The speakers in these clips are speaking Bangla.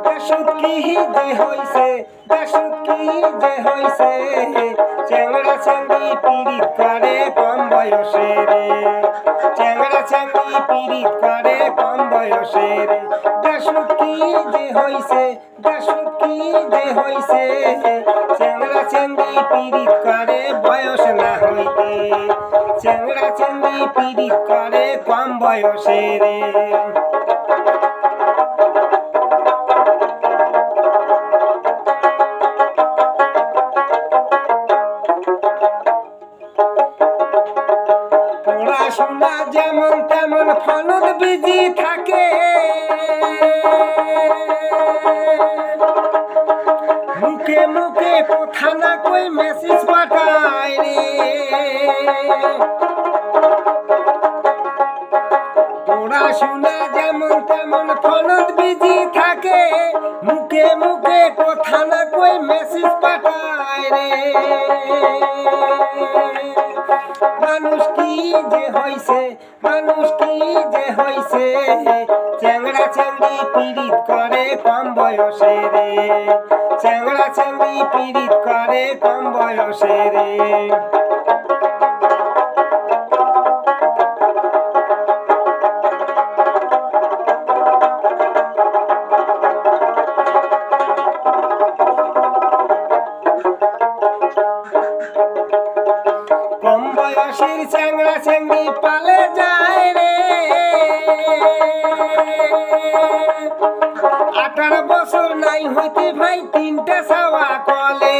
দেশত কি যে হইছে, দেশত কি যে হইছে, চ্যাংড়া চ্যাংড়ি পিরিত করে কম বয়সে রে, চ্যাংড়া চ্যাংড়ি পিরিত করে কম বয়সে রে। দেশত কি যে হইছে, দেশত কি যে হইছে, চ্যাংড়া চ্যাংড়ি পিরিত করে বয়স না হইতে, চ্যাংড়া চ্যাংড়ি পিরিত করে কম বয়সে রে। পড়াশোনা যেমন তেমন ফনদ বিজি থাকে, মুখে মুখে কথা না কই মেসেজ পাঠায় রে। পড়াশোনা যেমন তেমন ফনদ বিজি থাকে, মুখে মুখে কথা না কই মেসেজ পাঠায় রে। মানুষ কি যে হইছে, মানুষ কি যে হইছে, চ্যাংড়া চ্যাংড়ি পিরিত করে কম বয়সে রে, চ্যাংড়া চ্যাংড়ি পিরিত করে কম বয়সে রে। কম বয়সের চ্যাংড়া চ্যাংড়ি পালে যায় রে, 18 বছর নাই হইতে ভাই 3টে ছাওয়া কলে।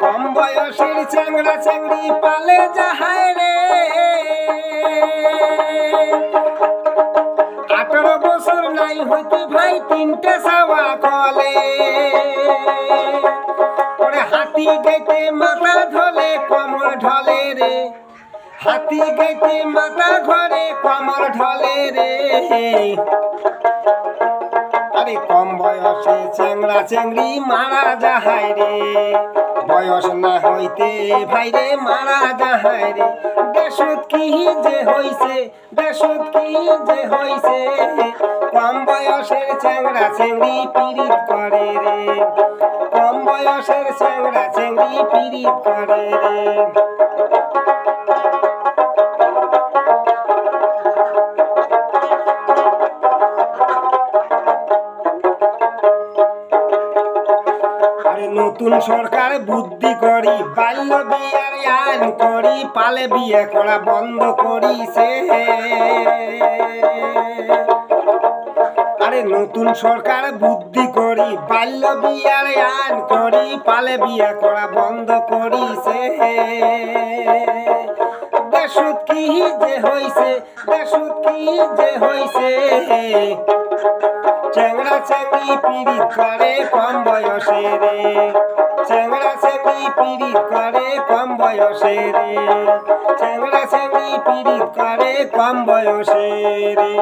কম বয়সের চ্যাংড়া চ্যাংড়ি পালে যায় রে, 18 বছর নাই হইতে ভাই 3টে ছাওয়া কলে। হাতি গাইতে মাথা ঢলে কমর ঢলে রে, হাতি গাইতে মাথা ঘরে কমর ঢলে রে। আরে কম বয়সে চ্যাংড়া চ্যাংড়ি মারা যাহাই রে, বয়স না হইতে ভাইরে মারা যাহাই রে। দেশত কি যে হইছে, দেশত কি যে হইছে, কম বয়সের চ্যাংড়া চ্যাংড়ি পিরিত করে রে, কম বয়সের চ্যাংড়া চ্যাংড়ি পিরিত করে রে। নতুন সরকার বুদ্ধি করি বাল্য বিয়ার আইন করি, পালে বিয়ে করা বন্ধ করিছে। আরে নতুন সরকার বুদ্ধি করি বাল্য বিয়ার আইন করি, পালে বিয়ে করা বন্ধ করিছে। দেশত কি যে হইছে, দেশত কি যে হইছে, চ্যাংড়া চ্যাংড়ি পিরিত করে কম বয়সে রে, চ্যাংড়া চ্যাংড়ি পিরিত করে কম বয়সে রে, চ্যাংড়া চ্যাংড়ি পিরিত করে কম বয়সে রে।